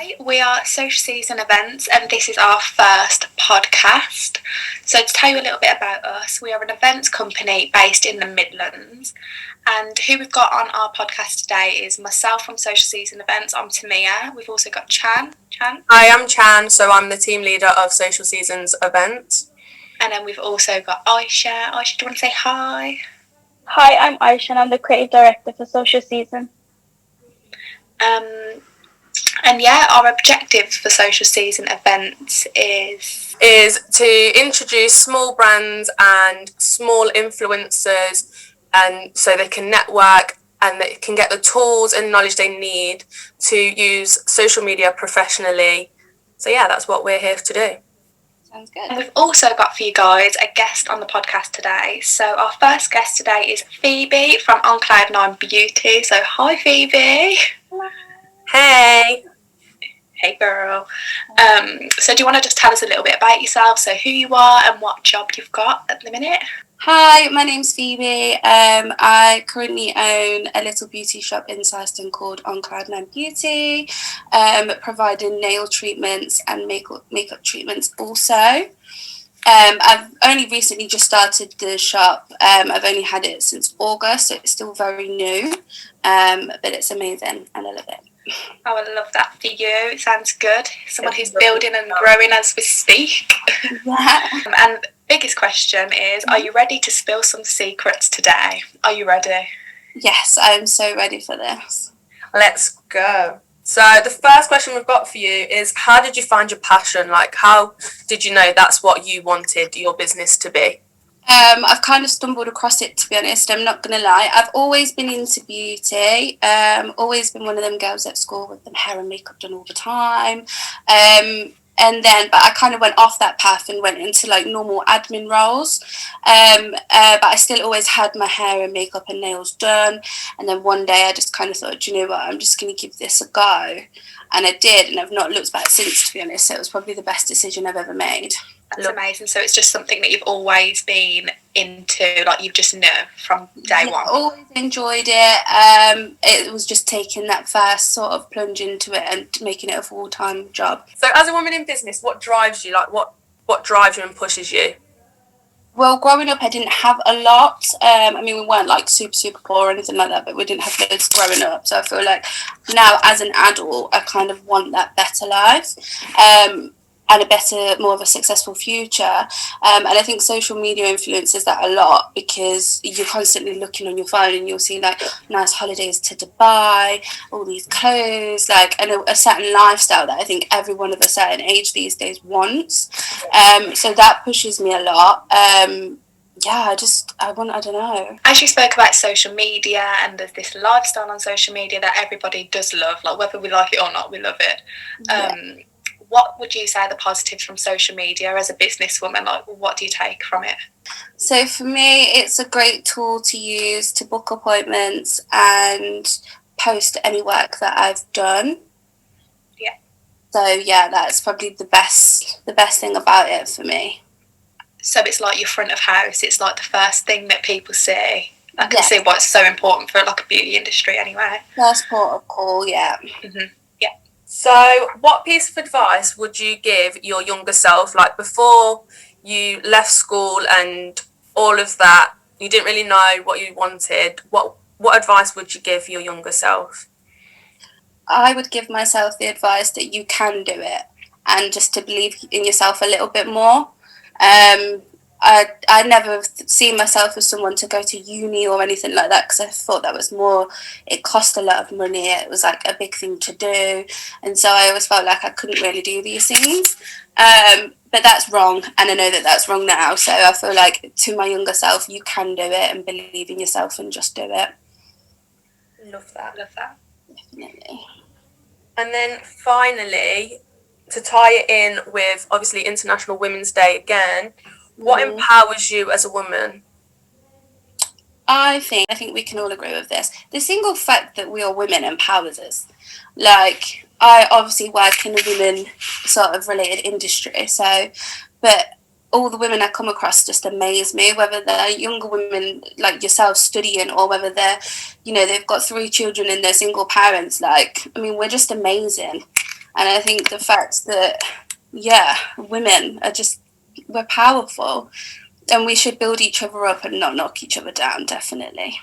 Hi, we are Social Season Events and this is our first podcast. So to tell you a little bit about us, we are an events company based in the Midlands, and who we've got on our podcast today is myself from Social Season Events. I'm Tamia. We've also got Chan. Hi, I'm Chan, so I'm the team leader of Social Seasons Events. And then we've also got Aisha. Aisha, do you want to say hi? Hi, I'm Aisha and I'm the creative director for Social Season. And yeah, our objectives for Social Season Events is to introduce small brands and small influencers, and so they can network and they can get the tools and knowledge they need to use social media professionally. So yeah, that's what we're here to do. Sounds good. And we've also got for you guys a guest on the podcast today. So our first guest today is Phoebe from On Cloud 9 Beauty. So hi Phoebe. Hey. Hey girl. So do you want to just tell us a little bit about yourself? So who you are and what job you've got at the minute? Hi, my name's Phoebe. I currently own a little beauty shop in Syston called On Cloud 9 Beauty, providing nail treatments and makeup treatments also. I've only recently just started the shop. I've only had it since August, so it's still very new, but it's amazing and I love it. Oh, I love that for you. It sounds good. Someone who's building and growing as we speak. Yeah. And biggest question is, are you ready to spill some secrets today? Are you ready? Yes, I'm so ready for this. Let's go. So the first question we've got for you is, how did you find your passion? Like, how did you know that's what you wanted your business to be? I've kind of stumbled across it, to be honest. I'm not going to lie. I've always been into beauty. Always been one of them girls at school with them hair and makeup done all the time. But I kind of went off that path and went into like normal admin roles. But I still always had my hair and makeup and nails done. And then one day I just kind of thought, do you know what, I'm just going to give this a go. And I did, and I've not looked back since, to be honest. So it was probably the best decision I've ever made. That's amazing. So it's just something that you've always been into, like you just knew from day one. Always enjoyed it. It was just taking that first sort of plunge into it and making it a full-time job. So as a woman in business, what drives you? Like what drives you and pushes you? Well, growing up, I didn't have a lot. We weren't like super poor or anything like that, but we didn't have loads growing up. So I feel like now as an adult, I kind of want that better life. And a better, more of a successful future. And I think social media influences that a lot, because you're constantly looking on your phone and you'll see like nice holidays to Dubai, all these clothes, like, and a certain lifestyle that I think everyone of a certain age these days wants. So that pushes me a lot. I don't know. As you spoke about social media, and there's this lifestyle on social media that everybody does love, like whether we like it or not, we love it. What would you say are the positives from social media as a businesswoman? Like, what do you take from it? So for me, it's a great tool to use to book appointments and post any work that I've done. Yeah. So yeah, that's probably the best thing about it for me. So it's like your front of house. It's like the first thing that people see. I can see why it's so important for like a beauty industry anyway. First port of call, yeah. Mm-hmm. So what piece of advice would you give your younger self, like before you left school and all of that, you didn't really know what you wanted? What advice would you give your younger self? I would give myself the advice that you can do it, and just to believe in yourself a little bit more. I never seen myself as someone to go to uni or anything like that, because I thought that was more, it cost a lot of money, it was like a big thing to do, and so I always felt like I couldn't really do these things. But that's wrong, and I know that that's wrong now, so I feel like to my younger self, you can do it, and believe in yourself and just do it. Love that. Definitely. And then finally, to tie it in with obviously International Women's Day again, what empowers you as a woman? I think we can all agree with this. The single fact that we are women empowers us. Like, I obviously work in a women sort of related industry, but all the women I come across just amaze me, whether they're younger women like yourself studying, or whether they've got 3 children and they're single parents. Like, I mean, we're just amazing. And I think the fact that, women are just, we're powerful, and we should build each other up and not knock each other down, definitely.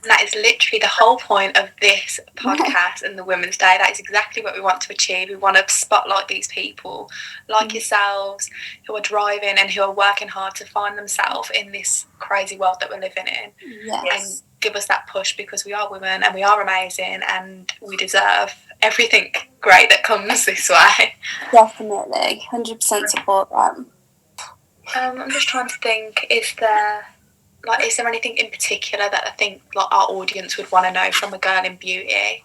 And that is literally the whole point of this podcast and the Women's Day. That is exactly what we want to achieve. We want to spotlight these people like yourselves who are driving and who are working hard to find themselves in this crazy world that we're living in. Yes. And give us that push, because we are women and we are amazing and we deserve everything great that comes this way. Definitely. 100% support that. I'm just trying to think, is there anything in particular that I think like our audience would want to know from a girl in beauty?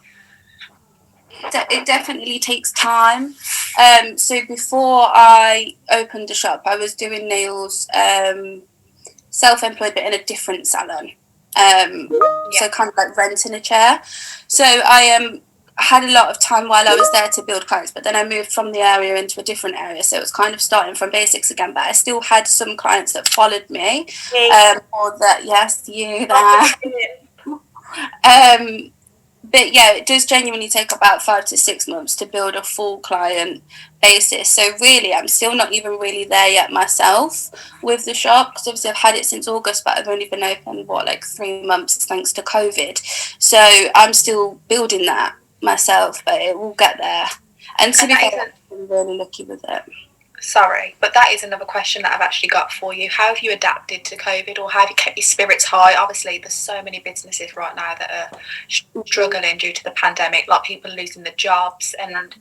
It definitely takes time. So before I opened the shop, I was doing nails, self-employed, but in a different salon. So kind of like renting a chair. So I had a lot of time while I was there to build clients, but then I moved from the area into a different area, so it was kind of starting from basics again. But I still had some clients that followed me, or that, yes, you there. But yeah, it does genuinely take about 5 to 6 months to build a full client basis. So really, I'm still not even really there yet myself with the shop, because obviously I've had it since August, but I've only been open, 3 months thanks to COVID. So I'm still building that myself, but it will get there. And to be fair, I'm really lucky with it. Sorry, but that is another question that I've actually got for you. How have you adapted to COVID, or how have you kept your spirits high? Obviously, there's so many businesses right now that are struggling due to the pandemic, like people losing their jobs, and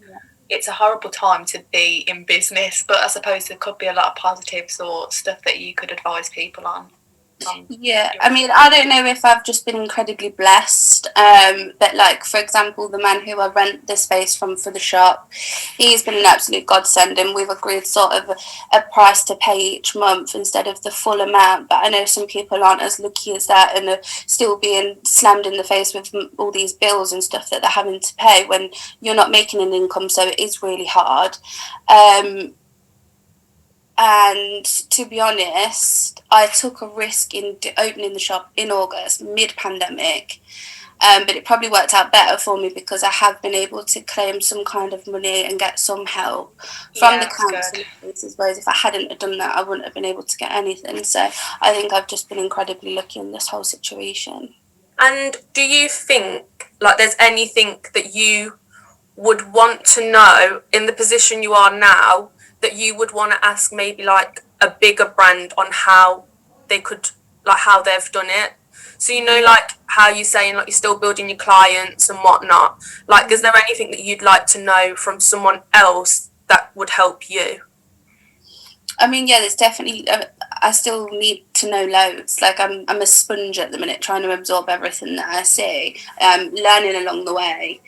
it's a horrible time to be in business, but I suppose there could be a lot of positives or stuff that you could advise people on. Yeah, I mean, I don't know if I've just been incredibly blessed, but like, for example, the man who I rent the space from for the shop, he's been an absolute godsend, and we've agreed sort of a price to pay each month instead of the full amount. But I know some people aren't as lucky as that and are still being slammed in the face with all these bills and stuff that they're having to pay when you're not making an income, so it is really hard. And to be honest, I took a risk in opening the shop in August, mid-pandemic, but it probably worked out better for me because I have been able to claim some kind of money and get some help from the council. Whereas if I hadn't done that, I wouldn't have been able to get anything. So I think I've just been incredibly lucky in this whole situation. And do you think there's anything that you would want to know in the position you are now that you would want to ask maybe a bigger brand on how they could, how they've done it? So, how you're saying, you're still building your clients and whatnot. Is there anything that you'd like to know from someone else that would help you? I mean, yeah, there's definitely, I still need to know loads. I'm a sponge at the minute, trying to absorb everything that I see, learning along the way.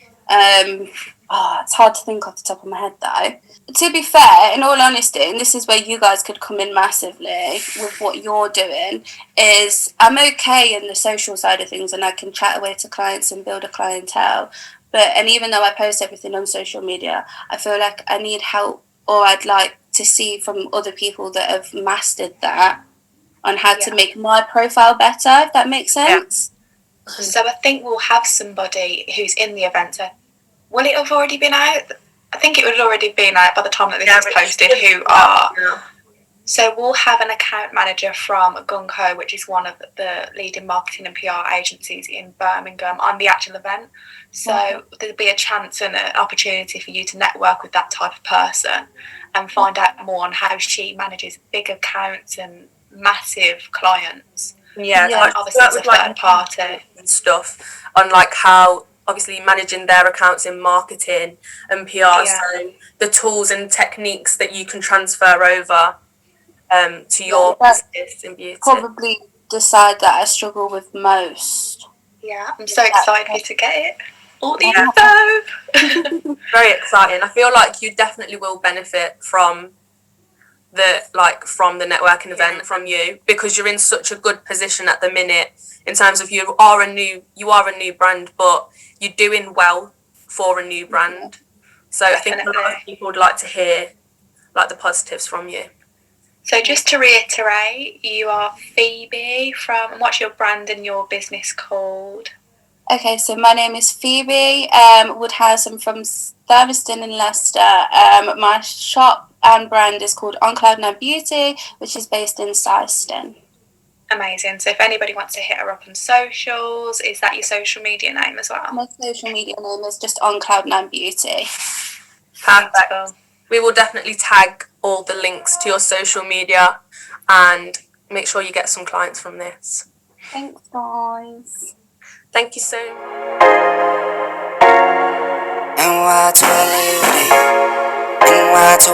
It's hard to think off the top of my head, though. To be fair, in all honesty, and this is where you guys could come in massively with what you're doing, is I'm okay in the social side of things and I can chat away to clients and build a clientele. And even though I post everything on social media, I feel like I need help, or I'd like to see from other people that have mastered that on how to make my profile better, if that makes sense. Yeah. So I think we'll have somebody who's in the event. Will it have already been out? I think it would have already been out by the time that this is posted, So we'll have an account manager from Gung Ho, which is one of the leading marketing and PR agencies in Birmingham, on the actual event. So there'll be a chance and an opportunity for you to network with that type of person and find out more on how she manages big accounts and massive clients. Yeah, obviously it's a third party and stuff on how obviously managing their accounts in marketing and PR, so the tools and techniques that you can transfer over to your business in beauty. Probably the side that I struggle with most. Yeah, I'm so excited for you to get it. All the info. Very exciting. I feel like you definitely will benefit from the networking event from you, because you're in such a good position at the minute in terms of you are a new brand, but you're doing well for a new brand. So I think a lot of people would like to hear the positives from you. So just to reiterate, you are Phoebe from, what's your brand and your business called? Okay, so my name is Phoebe Woodhouse. I'm from Thermiston in Leicester. My shop and brand is called On Cloud 9 Beauty, which is based in Syston. Amazing. So if anybody wants to hit her up on socials, is that your social media name as well? My social media name is just On Cloud 9 Beauty. Perfect. Beautiful. We will definitely tag all the links to your social media and make sure you get some clients from this. Thanks, guys. Thank you so much.